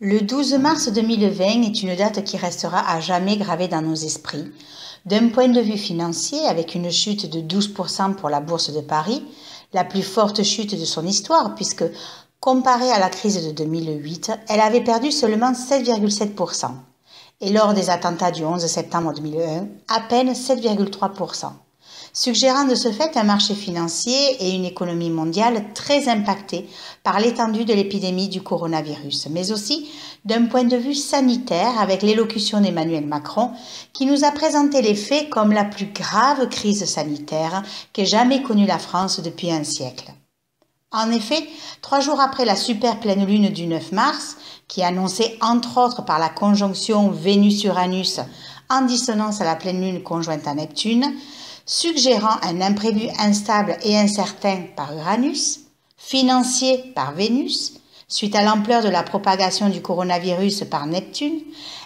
Le 12 mars 2020 est une date qui restera à jamais gravée dans nos esprits. D'un point de vue financier, avec une chute de 12% pour la Bourse de Paris, la plus forte chute de son histoire puisque, comparée à la crise de 2008, elle avait perdu seulement 7,7%. Et lors des attentats du 11 septembre 2001, à peine 7,3%. Suggérant de ce fait un marché financier et une économie mondiale très impactés par l'étendue de l'épidémie du coronavirus, mais aussi d'un point de vue sanitaire avec l'élocution d'Emmanuel Macron qui nous a présenté les faits comme la plus grave crise sanitaire qu'ait jamais connue la France depuis un siècle. En effet, 3 jours après la super pleine lune du 9 mars, qui annonçait entre autres par la conjonction Vénus-Uranus en dissonance à la pleine lune conjointe à Neptune, suggérant un imprévu instable et incertain par Uranus, financier par Vénus, suite à l'ampleur de la propagation du coronavirus par Neptune,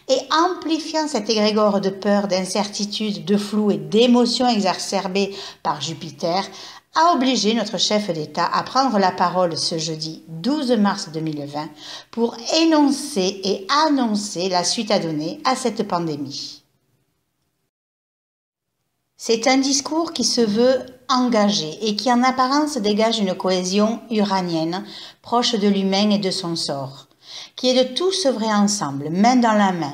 et amplifiant cet égrégore de peur, d'incertitude, de flou et d'émotions exacerbées par Jupiter, a obligé notre chef d'État à prendre la parole ce jeudi 12 mars 2020 pour énoncer et annoncer la suite à donner à cette pandémie. C'est un discours qui se veut engagé et qui en apparence dégage une cohésion uranienne, proche de l'humain et de son sort, qui est de tous œuvrer ensemble, main dans la main,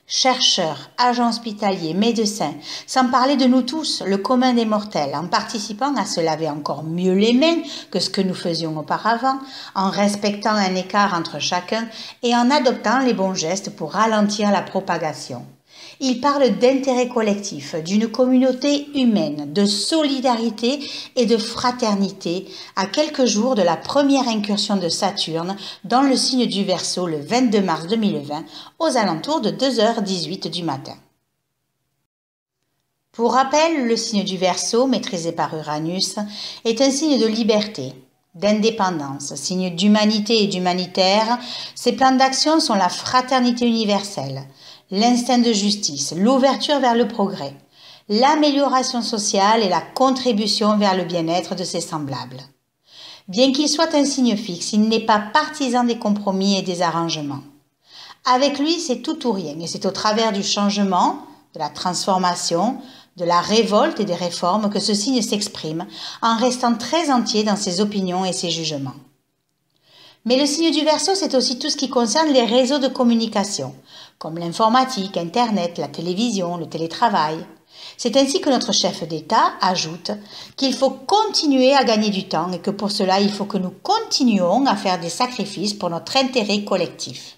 chercheurs, agents hospitaliers, médecins, sans parler de nous tous, le commun des mortels, en participant à se laver encore mieux les mains que ce que nous faisions auparavant, en respectant un écart entre chacun et en adoptant les bons gestes pour ralentir la propagation. Il parle d'intérêt collectif, d'une communauté humaine, de solidarité et de fraternité à quelques jours de la première incursion de Saturne dans le signe du Verseau le 22 mars 2020 aux alentours de 2h18 du matin. Pour rappel, le signe du Verseau, maîtrisé par Uranus, est un signe de liberté, d'indépendance, signe d'humanité et d'humanitaire. Ses plans d'action sont la fraternité universelle, l'instinct de justice, l'ouverture vers le progrès, l'amélioration sociale et la contribution vers le bien-être de ses semblables. Bien qu'il soit un signe fixe, il n'est pas partisan des compromis et des arrangements. Avec lui, c'est tout ou rien, et c'est au travers du changement, de la transformation, de la révolte et des réformes que ce signe s'exprime, en restant très entier dans ses opinions et ses jugements. Mais le signe du Verseau, c'est aussi tout ce qui concerne les réseaux de communication, comme l'informatique, Internet, la télévision, le télétravail. C'est ainsi que notre chef d'État ajoute qu'il faut continuer à gagner du temps et que pour cela, il faut que nous continuions à faire des sacrifices pour notre intérêt collectif.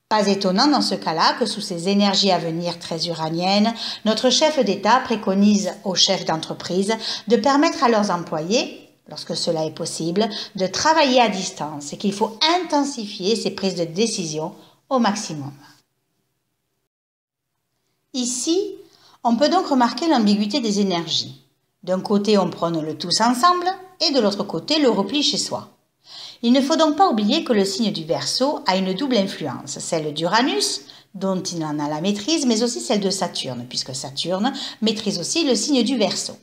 Pas étonnant dans ce cas-là que sous ces énergies à venir très uraniennes, notre chef d'État préconise aux chefs d'entreprise de permettre à leurs employés, lorsque cela est possible, de travailler à distance et qu'il faut intensifier ces prises de décision au maximum. Ici, on peut donc remarquer l'ambiguïté des énergies. D'un côté, on prône le tous ensemble et de l'autre côté, le repli chez soi. Il ne faut donc pas oublier que le signe du Verseau a une double influence, celle d'Uranus, dont il en a la maîtrise, mais aussi celle de Saturne, puisque Saturne maîtrise aussi le signe du Verseau.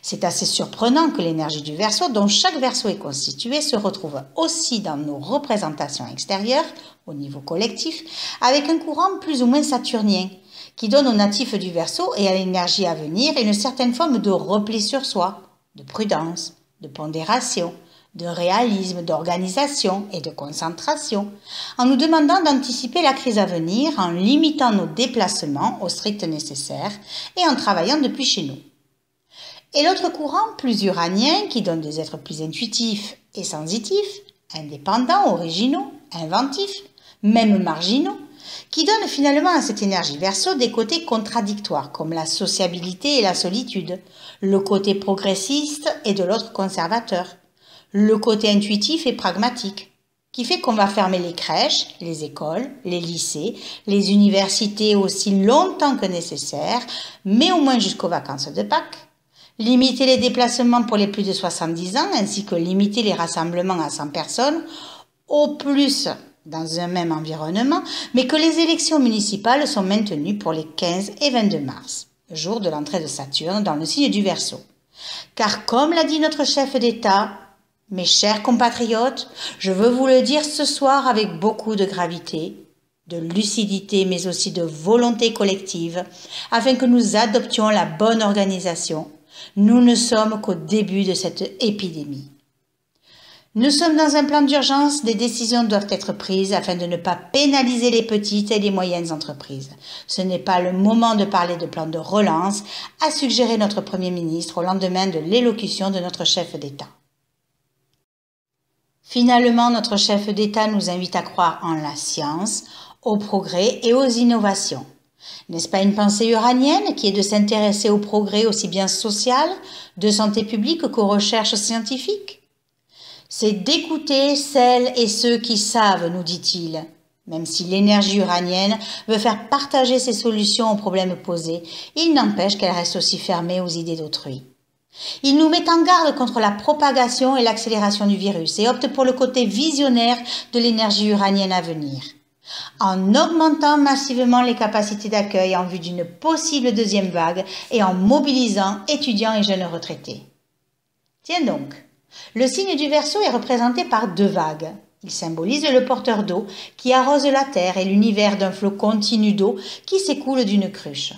C'est assez surprenant que l'énergie du Verseau, dont chaque Verseau est constitué, se retrouve aussi dans nos représentations extérieures, au niveau collectif, avec un courant plus ou moins saturnien, qui donne aux natifs du Verseau et à l'énergie à venir une certaine forme de repli sur soi, de prudence, de pondération, de réalisme, d'organisation et de concentration, en nous demandant d'anticiper la crise à venir, en limitant nos déplacements au strict nécessaire et en travaillant depuis chez nous. Et l'autre courant, plus uranien, qui donne des êtres plus intuitifs et sensitifs, indépendants, originaux, inventifs, même marginaux, qui donne finalement à cette énergie Verseau des côtés contradictoires, comme la sociabilité et la solitude, le côté progressiste et de l'autre conservateur, le côté intuitif et pragmatique, qui fait qu'on va fermer les crèches, les écoles, les lycées, les universités aussi longtemps que nécessaire, mais au moins jusqu'aux vacances de Pâques, limiter les déplacements pour les plus de 70 ans, ainsi que limiter les rassemblements à 100 personnes, au plus dans un même environnement, mais que les élections municipales sont maintenues pour les 15 et 22 mars, jour de l'entrée de Saturne dans le signe du Verseau. Car comme l'a dit notre chef d'État, Mes chers compatriotes, je veux vous le dire ce soir avec beaucoup de gravité, de lucidité mais aussi de volonté collective, afin que nous adoptions la bonne organisation. Nous ne sommes qu'au début de cette épidémie. Nous sommes dans un plan d'urgence, des décisions doivent être prises afin de ne pas pénaliser les petites et les moyennes entreprises. Ce n'est pas le moment de parler de plan de relance, a suggéré notre Premier ministre au lendemain de l'élocution de notre chef d'État. Finalement, notre chef d'État nous invite à croire en la science, au progrès et aux innovations. N'est-ce pas une pensée uranienne qui est de s'intéresser au progrès aussi bien social, de santé publique qu'aux recherches scientifiques ? C'est d'écouter celles et ceux qui savent, nous dit-il. Même si l'énergie uranienne veut faire partager ses solutions aux problèmes posés, il n'empêche qu'elle reste aussi fermée aux idées d'autrui. Il nous met en garde contre la propagation et l'accélération du virus et opte pour le côté visionnaire de l'énergie uranienne à venir, en augmentant massivement les capacités d'accueil en vue d'une possible deuxième vague et en mobilisant étudiants et jeunes retraités. Tiens donc, le signe du Verseau est représenté par 2 vagues. Il symbolise le porteur d'eau qui arrose la terre et l'univers d'un flot continu d'eau qui s'écoule d'une cruche.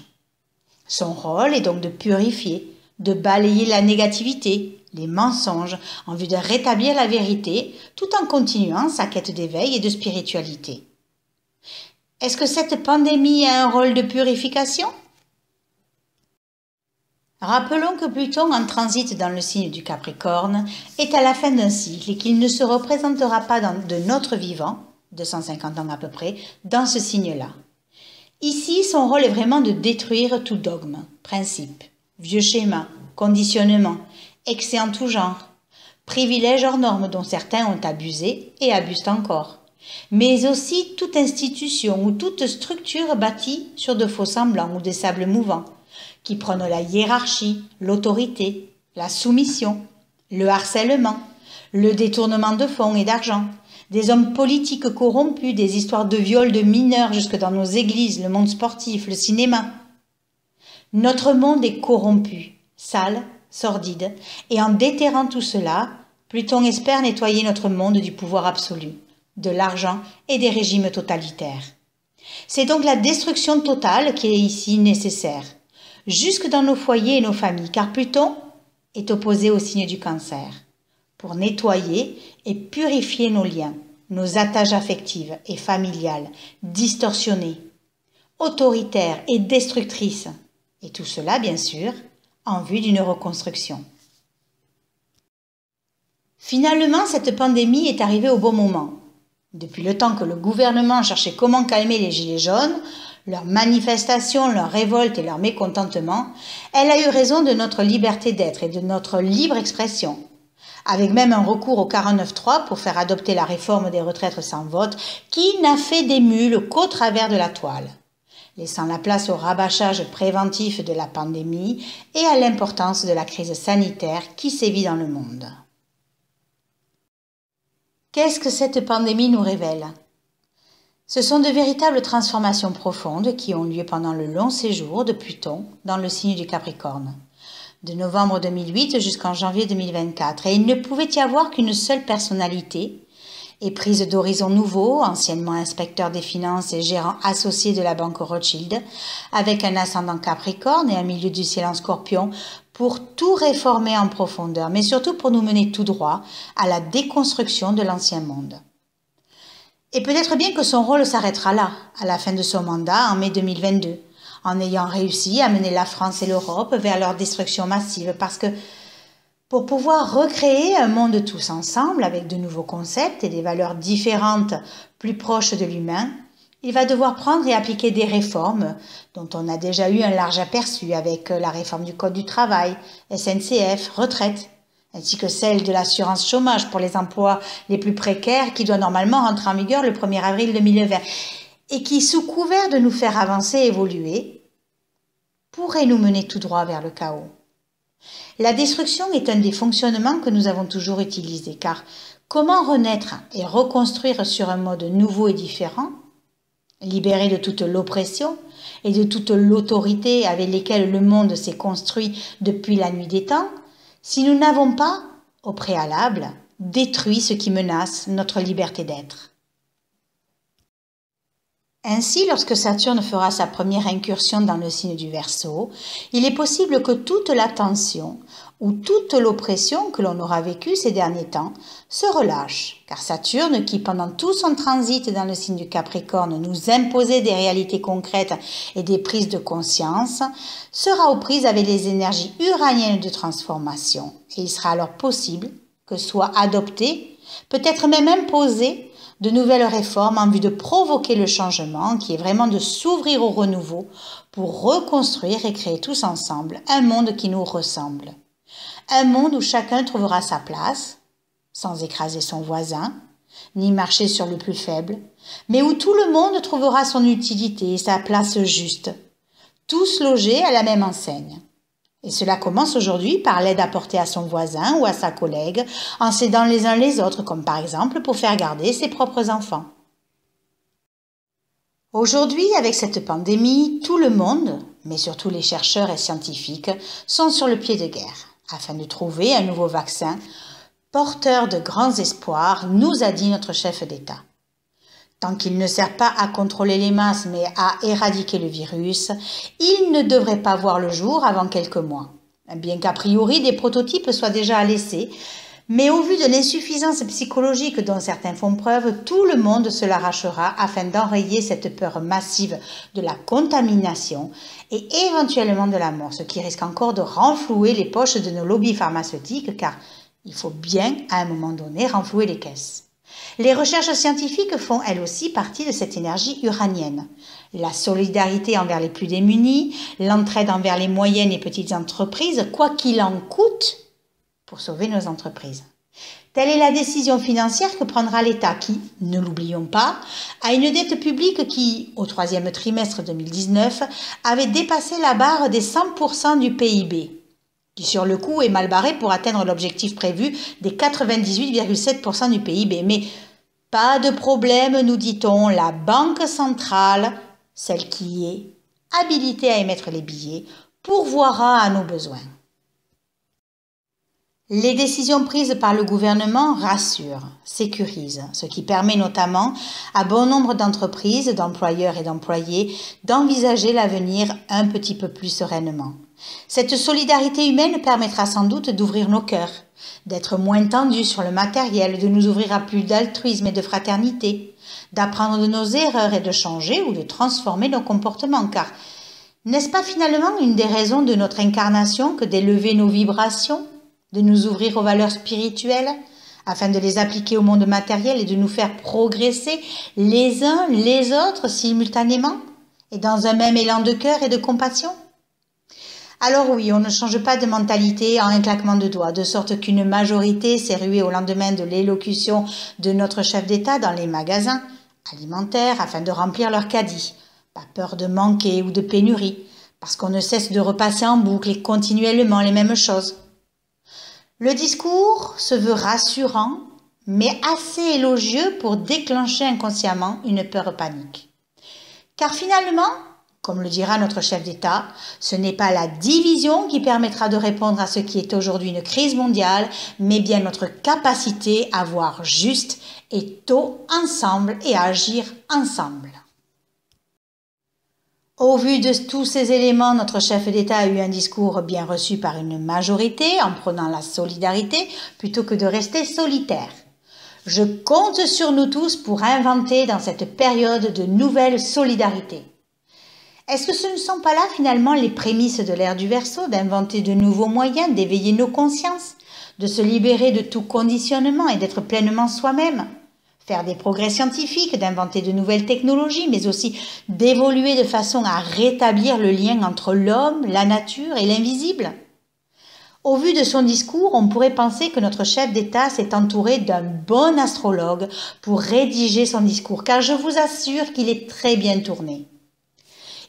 Son rôle est donc de purifier, de balayer la négativité, les mensonges, en vue de rétablir la vérité, tout en continuant sa quête d'éveil et de spiritualité. Est-ce que cette pandémie a un rôle de purification ? Rappelons que Pluton, en transit dans le signe du Capricorne, est à la fin d'un cycle et qu'il ne se représentera pas de notre vivant, 250 ans à peu près, dans ce signe-là. Ici, son rôle est vraiment de détruire tout dogme, principe, vieux schéma, conditionnement, excès en tout genre, privilèges hors normes dont certains ont abusé et abusent encore, mais aussi toute institution ou toute structure bâtie sur de faux semblants ou des sables mouvants, qui prônent la hiérarchie, l'autorité, la soumission, le harcèlement, le détournement de fonds et d'argent, des hommes politiques corrompus, des histoires de viols de mineurs jusque dans nos églises, le monde sportif, le cinéma. Notre monde est corrompu, sale, sordide, et en déterrant tout cela, Pluton espère nettoyer notre monde du pouvoir absolu, de l'argent et des régimes totalitaires. C'est donc la destruction totale qui est ici nécessaire, jusque dans nos foyers et nos familles, car Pluton est opposé au signe du Cancer, pour nettoyer et purifier nos liens, nos attaches affectives et familiales, distorsionnées, autoritaires et destructrices, et tout cela, bien sûr, en vue d'une reconstruction. Finalement, cette pandémie est arrivée au bon moment. Depuis le temps que le gouvernement cherchait comment calmer les gilets jaunes, leurs manifestations, leurs révoltes et leur mécontentement, elle a eu raison de notre liberté d'être et de notre libre expression, avec même un recours au 49.3 pour faire adopter la réforme des retraites sans vote, qui n'a fait des mules qu'au travers de la toile, laissant la place au rabâchage préventif de la pandémie et à l'importance de la crise sanitaire qui sévit dans le monde. Qu'est-ce que cette pandémie nous révèle ? Ce sont de véritables transformations profondes qui ont lieu pendant le long séjour de Pluton dans le signe du Capricorne, de novembre 2008 jusqu'en janvier 2024. Et il ne pouvait y avoir qu'une seule personnalité, éprise d'horizons nouveaux, anciennement inspecteur des finances et gérant associé de la banque Rothschild, avec un ascendant Capricorne et un milieu du ciel en Scorpion, pour tout réformer en profondeur, mais surtout pour nous mener tout droit à la déconstruction de l'ancien monde. Et peut-être bien que son rôle s'arrêtera là, à la fin de son mandat, en mai 2022, en ayant réussi à mener la France et l'Europe vers leur destruction massive, parce que pour pouvoir recréer un monde tous ensemble, avec de nouveaux concepts et des valeurs différentes, plus proches de l'humain, il va devoir prendre et appliquer des réformes dont on a déjà eu un large aperçu avec la réforme du Code du travail, SNCF, retraite, ainsi que celle de l'assurance chômage pour les emplois les plus précaires qui doit normalement rentrer en vigueur le 1er avril 2020 et qui, sous couvert de nous faire avancer et évoluer, pourrait nous mener tout droit vers le chaos. La destruction est un des fonctionnements que nous avons toujours utilisés, car comment renaître et reconstruire sur un mode nouveau et différent, libéré de toute l'oppression et de toute l'autorité avec lesquelles le monde s'est construit depuis la nuit des temps, si nous n'avons pas, au préalable, détruit ce qui menace notre liberté d'être. Ainsi, lorsque Saturne fera sa première incursion dans le signe du Verseau, il est possible que toute la tension ou toute l'oppression que l'on aura vécue ces derniers temps se relâche, car Saturne, qui pendant tout son transit dans le signe du Capricorne nous imposait des réalités concrètes et des prises de conscience, sera aux prises avec les énergies uraniennes de transformation, et il sera alors possible que soient adoptées, peut-être même imposées, de nouvelles réformes en vue de provoquer le changement, qui est vraiment de s'ouvrir au renouveau pour reconstruire et créer tous ensemble un monde qui nous ressemble. Un monde où chacun trouvera sa place, sans écraser son voisin, ni marcher sur le plus faible, mais où tout le monde trouvera son utilité et sa place juste, tous logés à la même enseigne. Et cela commence aujourd'hui par l'aide apportée à son voisin ou à sa collègue, en s'aidant les uns les autres, comme par exemple pour faire garder ses propres enfants. Aujourd'hui, avec cette pandémie, tout le monde, mais surtout les chercheurs et scientifiques, sont sur le pied de guerre, afin de trouver un nouveau vaccin, porteur de grands espoirs, nous a dit notre chef d'État. Tant qu'il ne sert pas à contrôler les masses, mais à éradiquer le virus, il ne devrait pas voir le jour avant quelques mois. Bien qu'a priori, des prototypes soient déjà à l'essai, mais au vu de l'insuffisance psychologique dont certains font preuve, tout le monde se l'arrachera afin d'enrayer cette peur massive de la contamination et éventuellement de la mort, ce qui risque encore de renflouer les poches de nos lobbies pharmaceutiques, car il faut bien, à un moment donné, renflouer les caisses. Les recherches scientifiques font elles aussi partie de cette énergie uranienne. La solidarité envers les plus démunis, l'entraide envers les moyennes et petites entreprises, quoi qu'il en coûte, pour sauver nos entreprises. Telle est la décision financière que prendra l'État qui, ne l'oublions pas, a une dette publique qui, au troisième trimestre 2019, avait dépassé la barre des 100% du PIB. Qui sur le coup est mal barré pour atteindre l'objectif prévu des 98,7% du PIB. Mais pas de problème, nous dit-on, la Banque centrale, celle qui est habilitée à émettre les billets, pourvoira à nos besoins. Les décisions prises par le gouvernement rassurent, sécurisent, ce qui permet notamment à bon nombre d'entreprises, d'employeurs et d'employés d'envisager l'avenir un petit peu plus sereinement. Cette solidarité humaine permettra sans doute d'ouvrir nos cœurs, d'être moins tendus sur le matériel, de nous ouvrir à plus d'altruisme et de fraternité, d'apprendre de nos erreurs et de changer ou de transformer nos comportements, car n'est-ce pas finalement une des raisons de notre incarnation que d'élever nos vibrations, de nous ouvrir aux valeurs spirituelles, afin de les appliquer au monde matériel et de nous faire progresser les uns les autres simultanément et dans un même élan de cœur et de compassion? Alors oui, on ne change pas de mentalité en un claquement de doigts, de sorte qu'une majorité s'est ruée au lendemain de l'élocution de notre chef d'État dans les magasins alimentaires afin de remplir leur caddie. Pas peur de manquer ou de pénurie, parce qu'on ne cesse de repasser en boucle et continuellement les mêmes choses. Le discours se veut rassurant, mais assez élogieux pour déclencher inconsciemment une peur panique. Car finalement, comme le dira notre chef d'État, ce n'est pas la division qui permettra de répondre à ce qui est aujourd'hui une crise mondiale, mais bien notre capacité à voir juste et tôt ensemble et à agir ensemble. Au vu de tous ces éléments, notre chef d'État a eu un discours bien reçu par une majorité en prônant la solidarité plutôt que de rester solitaire. Je compte sur nous tous pour inventer dans cette période de nouvelles solidarités. Est-ce que ce ne sont pas là finalement les prémices de l'ère du Verseau, d'inventer de nouveaux moyens, d'éveiller nos consciences, de se libérer de tout conditionnement et d'être pleinement soi-même? Faire des progrès scientifiques, d'inventer de nouvelles technologies, mais aussi d'évoluer de façon à rétablir le lien entre l'homme, la nature et l'invisible. Au vu de son discours, on pourrait penser que notre chef d'État s'est entouré d'un bon astrologue pour rédiger son discours, car je vous assure qu'il est très bien tourné.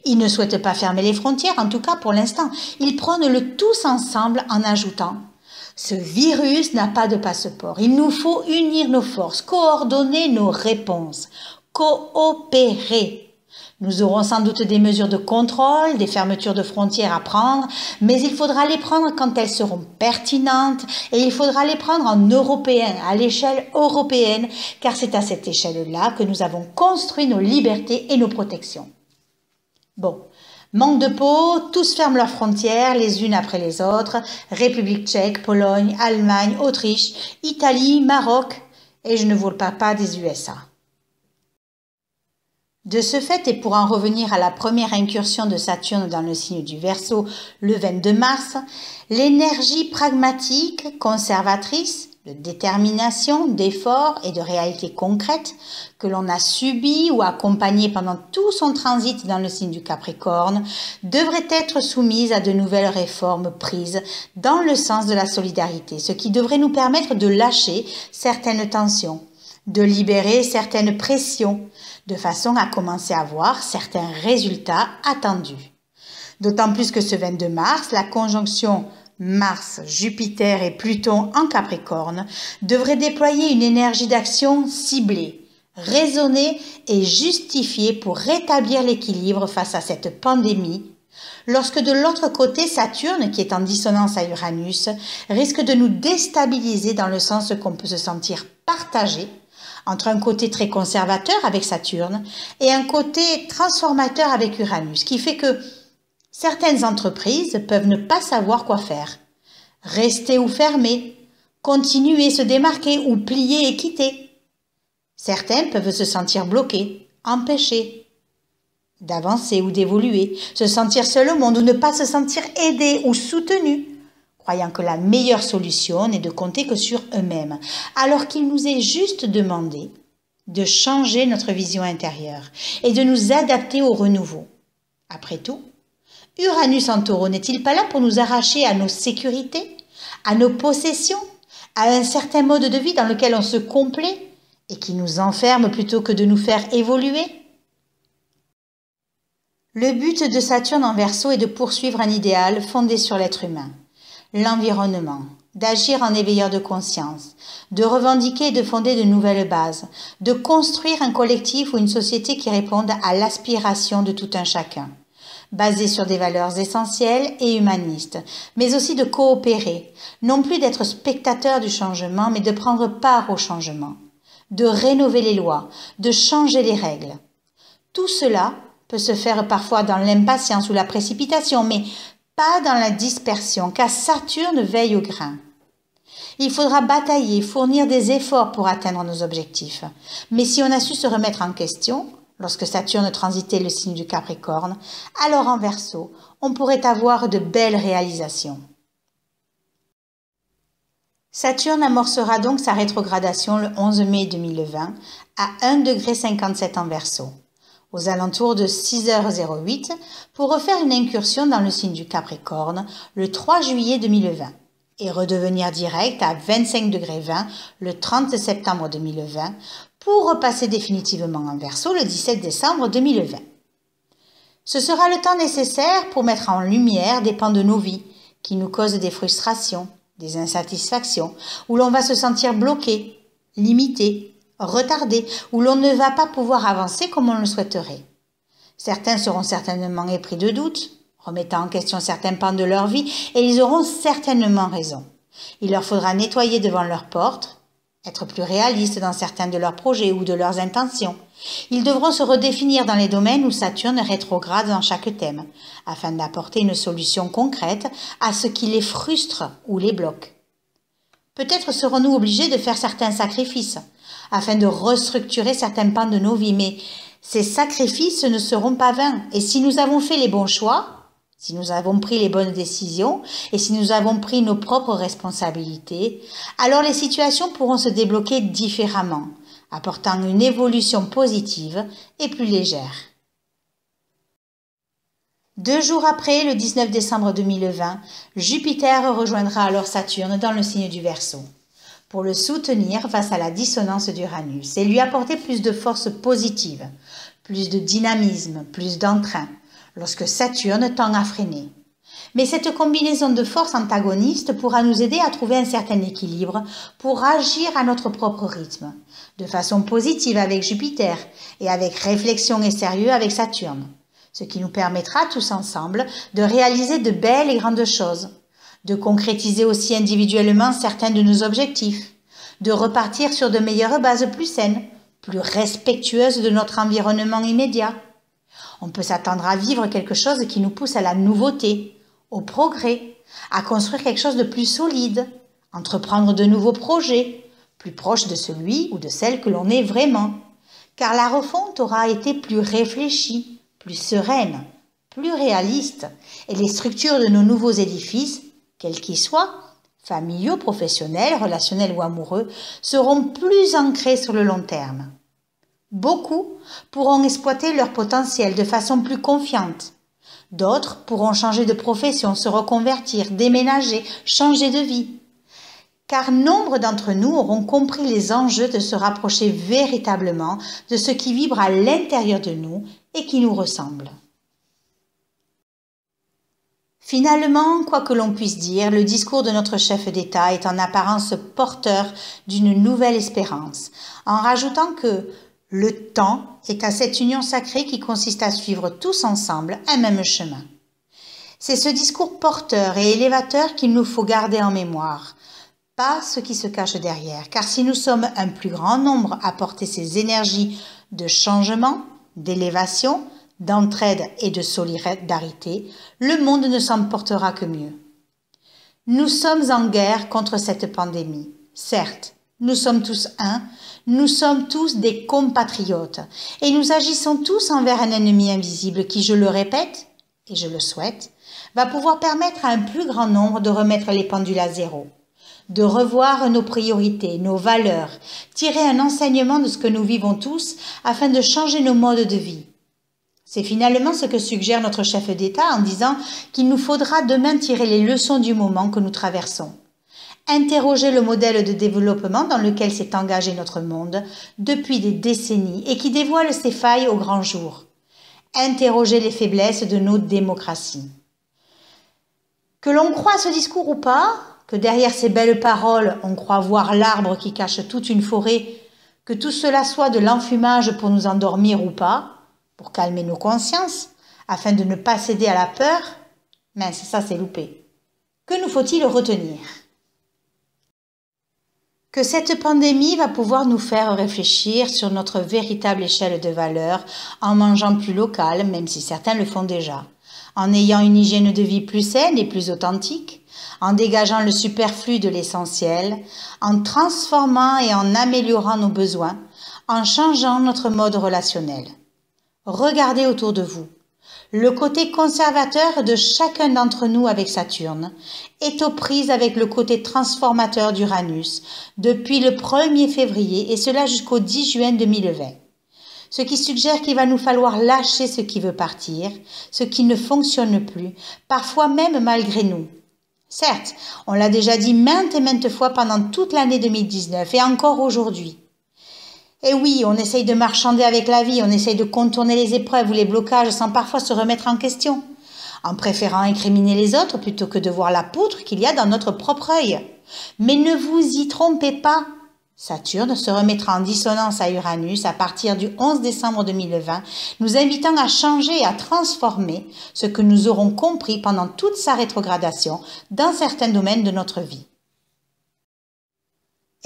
Il ne souhaite pas fermer les frontières, en tout cas pour l'instant. Il prône le tous ensemble en ajoutant « Ce virus n'a pas de passeport. Il nous faut unir nos forces, coordonner nos réponses, coopérer. Nous aurons sans doute des mesures de contrôle, des fermetures de frontières à prendre, mais il faudra les prendre quand elles seront pertinentes et il faudra les prendre en européen, à l'échelle européenne, car c'est à cette échelle-là que nous avons construit nos libertés et nos protections. Bon, manque de peau, tous ferment leurs frontières les unes après les autres, République tchèque, Pologne, Allemagne, Autriche, Italie, Maroc, et je ne vous parle pas des USA. De ce fait, et pour en revenir à la première incursion de Saturne dans le signe du Verseau le 22 mars, l'énergie pragmatique, conservatrice, de détermination, d'effort et de réalité concrète que l'on a subie ou accompagnée pendant tout son transit dans le signe du Capricorne devrait être soumise à de nouvelles réformes prises dans le sens de la solidarité, ce qui devrait nous permettre de lâcher certaines tensions, de libérer certaines pressions, de façon à commencer à voir certains résultats attendus. D'autant plus que ce 22 mars, la conjonction Mars, Jupiter et Pluton en Capricorne devrait déployer une énergie d'action ciblée, raisonnée et justifiée pour rétablir l'équilibre face à cette pandémie, lorsque de l'autre côté, Saturne, qui est en dissonance à Uranus, risque de nous déstabiliser dans le sens qu'on peut se sentir partagé entre un côté très conservateur avec Saturne et un côté transformateur avec Uranus, qui fait que certaines entreprises peuvent ne pas savoir quoi faire, rester ou fermer, continuer, se démarquer ou plier et quitter. Certains peuvent se sentir bloqués, empêchés d'avancer ou d'évoluer, se sentir seul au monde ou ne pas se sentir aidés ou soutenus, croyant que la meilleure solution n'est de compter que sur eux-mêmes, alors qu'il nous est juste demandé de changer notre vision intérieure et de nous adapter au renouveau. Après tout, Uranus en Taureau n'est-il pas là pour nous arracher à nos sécurités, à nos possessions, à un certain mode de vie dans lequel on se complaît et qui nous enferme plutôt que de nous faire évoluer? Le but de Saturne en Verseau est de poursuivre un idéal fondé sur l'être humain, l'environnement, d'agir en éveilleur de conscience, de revendiquer et de fonder de nouvelles bases, de construire un collectif ou une société qui réponde à l'aspiration de tout un chacun, basée sur des valeurs essentielles et humanistes, mais aussi de coopérer, non plus d'être spectateur du changement, mais de prendre part au changement, de rénover les lois, de changer les règles. Tout cela peut se faire parfois dans l'impatience ou la précipitation, mais pas dans la dispersion, car Saturne veille au grain. Il faudra batailler, fournir des efforts pour atteindre nos objectifs. Mais si on a su se remettre en question, lorsque Saturne transitait le signe du Capricorne, alors en Verseau, on pourrait avoir de belles réalisations. Saturne amorcera donc sa rétrogradation le 11 mai 2020 à 1,57 degré en Verseau, aux alentours de 6h08, pour refaire une incursion dans le signe du Capricorne le 3 juillet 2020 et redevenir direct à 25,20 degrés le 30 septembre 2020 pour repasser définitivement en Verseau le 17 décembre 2020. Ce sera le temps nécessaire pour mettre en lumière des pans de nos vies qui nous causent des frustrations, des insatisfactions, où l'on va se sentir bloqué, limité, retardé, où l'on ne va pas pouvoir avancer comme on le souhaiterait. Certains seront certainement épris de doutes, remettant en question certains pans de leur vie, et ils auront certainement raison. Il leur faudra nettoyer devant leurs portes, être plus réalistes dans certains de leurs projets ou de leurs intentions. Ils devront se redéfinir dans les domaines où Saturne rétrograde dans chaque thème, afin d'apporter une solution concrète à ce qui les frustre ou les bloque. Peut-être serons-nous obligés de faire certains sacrifices, afin de restructurer certains pans de nos vies, mais ces sacrifices ne seront pas vains. Et si nous avons fait les bons choix, si nous avons pris les bonnes décisions et si nous avons pris nos propres responsabilités, alors les situations pourront se débloquer différemment, apportant une évolution positive et plus légère. 2 jours après, le 19 décembre 2020, Jupiter rejoindra alors Saturne dans le signe du Verseau, pour le soutenir face à la dissonance d'Uranus et lui apporter plus de force positive, plus de dynamisme, plus d'entrain, lorsque Saturne tend à freiner. Mais cette combinaison de forces antagonistes pourra nous aider à trouver un certain équilibre pour agir à notre propre rythme, de façon positive avec Jupiter et avec réflexion et sérieux avec Saturne, ce qui nous permettra tous ensemble de réaliser de belles et grandes choses, de concrétiser aussi individuellement certains de nos objectifs, de repartir sur de meilleures bases plus saines, plus respectueuses de notre environnement immédiat. On peut s'attendre à vivre quelque chose qui nous pousse à la nouveauté, au progrès, à construire quelque chose de plus solide, entreprendre de nouveaux projets, plus proches de celui ou de celle que l'on est vraiment. Car la refonte aura été plus réfléchie, plus sereine, plus réaliste, et les structures de nos nouveaux édifices, quels qu'ils soient, familiaux, professionnels, relationnels ou amoureux, seront plus ancrés sur le long terme. Beaucoup pourront exploiter leur potentiel de façon plus confiante. D'autres pourront changer de profession, se reconvertir, déménager, changer de vie. Car nombre d'entre nous auront compris les enjeux de se rapprocher véritablement de ce qui vibre à l'intérieur de nous et qui nous ressemble. Finalement, quoi que l'on puisse dire, le discours de notre chef d'État est en apparence porteur d'une nouvelle espérance, en rajoutant que le temps est à cette union sacrée qui consiste à suivre tous ensemble un même chemin. C'est ce discours porteur et élévateur qu'il nous faut garder en mémoire, pas ce qui se cache derrière, car si nous sommes un plus grand nombre à porter ces énergies de changement, d'élévation, d'entraide et de solidarité, le monde ne s'en portera que mieux. Nous sommes en guerre contre cette pandémie. Certes, nous sommes tous un, nous sommes tous des compatriotes et nous agissons tous envers un ennemi invisible qui, je le répète, et je le souhaite, va pouvoir permettre à un plus grand nombre de remettre les pendules à zéro, de revoir nos priorités, nos valeurs, tirer un enseignement de ce que nous vivons tous afin de changer nos modes de vie. C'est finalement ce que suggère notre chef d'État en disant qu'il nous faudra demain tirer les leçons du moment que nous traversons. Interroger le modèle de développement dans lequel s'est engagé notre monde depuis des décennies et qui dévoile ses failles au grand jour. Interroger les faiblesses de nos démocraties. Que l'on croie à ce discours ou pas, que derrière ces belles paroles, on croit voir l'arbre qui cache toute une forêt, que tout cela soit de l'enfumage pour nous endormir ou pas, pour calmer nos consciences, afin de ne pas céder à la peur, mince, ça c'est loupé. Que nous faut-il retenir ? Que cette pandémie va pouvoir nous faire réfléchir sur notre véritable échelle de valeurs en mangeant plus local, même si certains le font déjà, en ayant une hygiène de vie plus saine et plus authentique, en dégageant le superflu de l'essentiel, en transformant et en améliorant nos besoins, en changeant notre mode relationnel. Regardez autour de vous. Le côté conservateur de chacun d'entre nous avec Saturne est aux prises avec le côté transformateur d'Uranus depuis le 1er février et cela jusqu'au 10 juin 2020. Ce qui suggère qu'il va nous falloir lâcher ce qui veut partir, ce qui ne fonctionne plus, parfois même malgré nous. Certes, on l'a déjà dit maintes et maintes fois pendant toute l'année 2019 et encore aujourd'hui. Et oui, on essaye de marchander avec la vie, on essaye de contourner les épreuves ou les blocages sans parfois se remettre en question, en préférant incriminer les autres plutôt que de voir la poutre qu'il y a dans notre propre œil. Mais ne vous y trompez pas, Saturne se remettra en dissonance à Uranus à partir du 11 décembre 2020, nous invitant à changer et à transformer ce que nous aurons compris pendant toute sa rétrogradation dans certains domaines de notre vie.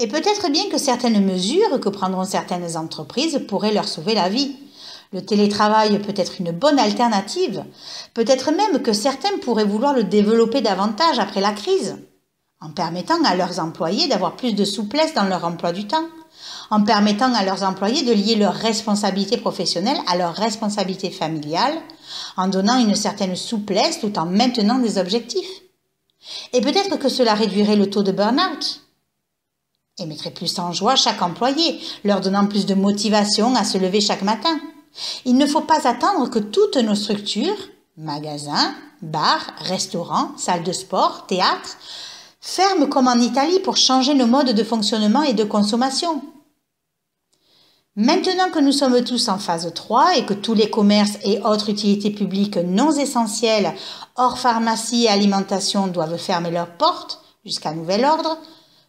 Et peut-être bien que certaines mesures que prendront certaines entreprises pourraient leur sauver la vie. Le télétravail peut être une bonne alternative. Peut-être même que certains pourraient vouloir le développer davantage après la crise, en permettant à leurs employés d'avoir plus de souplesse dans leur emploi du temps, en permettant à leurs employés de lier leurs responsabilités professionnelles à leurs responsabilités familiales, en donnant une certaine souplesse tout en maintenant des objectifs. Et peut-être que cela réduirait le taux de burn-out et mettrait plus en joie chaque employé, leur donnant plus de motivation à se lever chaque matin. Il ne faut pas attendre que toutes nos structures, magasins, bars, restaurants, salles de sport, théâtres, ferment comme en Italie pour changer nos modes de fonctionnement et de consommation. Maintenant que nous sommes tous en phase 3 et que tous les commerces et autres utilités publiques non essentielles, hors pharmacie et alimentation, doivent fermer leurs portes jusqu'à nouvel ordre,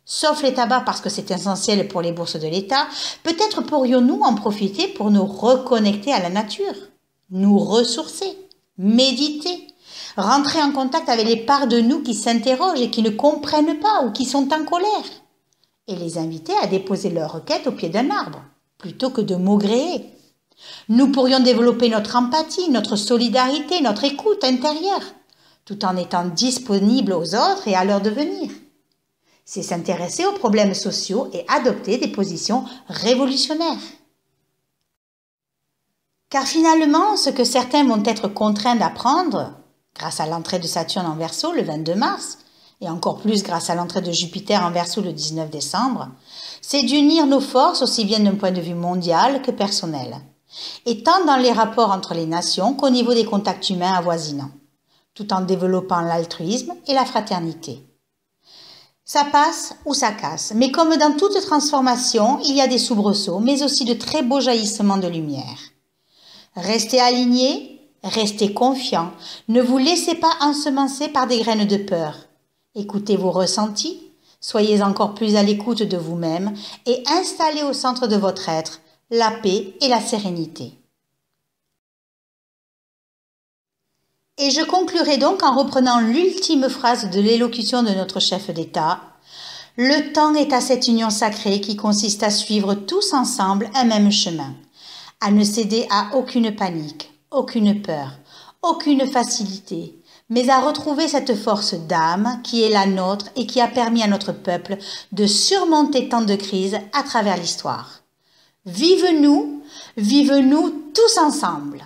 sauf les tabacs parce que c'est essentiel pour les bourses de l'État, peut-être pourrions-nous en profiter pour nous reconnecter à la nature, nous ressourcer, méditer, rentrer en contact avec les parts de nous qui s'interrogent et qui ne comprennent pas ou qui sont en colère, et les inviter à déposer leurs requêtes au pied d'un arbre, plutôt que de maugréer. Nous pourrions développer notre empathie, notre solidarité, notre écoute intérieure, tout en étant disponibles aux autres et à leur devenir. C'est s'intéresser aux problèmes sociaux et adopter des positions révolutionnaires. Car finalement, ce que certains vont être contraints d'apprendre, grâce à l'entrée de Saturne en Verseau le 22 mars, et encore plus grâce à l'entrée de Jupiter en Verseau le 19 décembre, c'est d'unir nos forces aussi bien d'un point de vue mondial que personnel, et tant dans les rapports entre les nations qu'au niveau des contacts humains avoisinants, tout en développant l'altruisme et la fraternité. Ça passe ou ça casse, mais comme dans toute transformation, il y a des soubresauts, mais aussi de très beaux jaillissements de lumière. Restez alignés, restez confiants, ne vous laissez pas ensemencer par des graines de peur. Écoutez vos ressentis, soyez encore plus à l'écoute de vous-même et installez au centre de votre être la paix et la sérénité. Et je conclurai donc en reprenant l'ultime phrase de l'élocution de notre chef d'État. Le temps est à cette union sacrée qui consiste à suivre tous ensemble un même chemin, à ne céder à aucune panique, aucune peur, aucune facilité, mais à retrouver cette force d'âme qui est la nôtre et qui a permis à notre peuple de surmonter tant de crises à travers l'histoire. Vive-nous tous ensemble!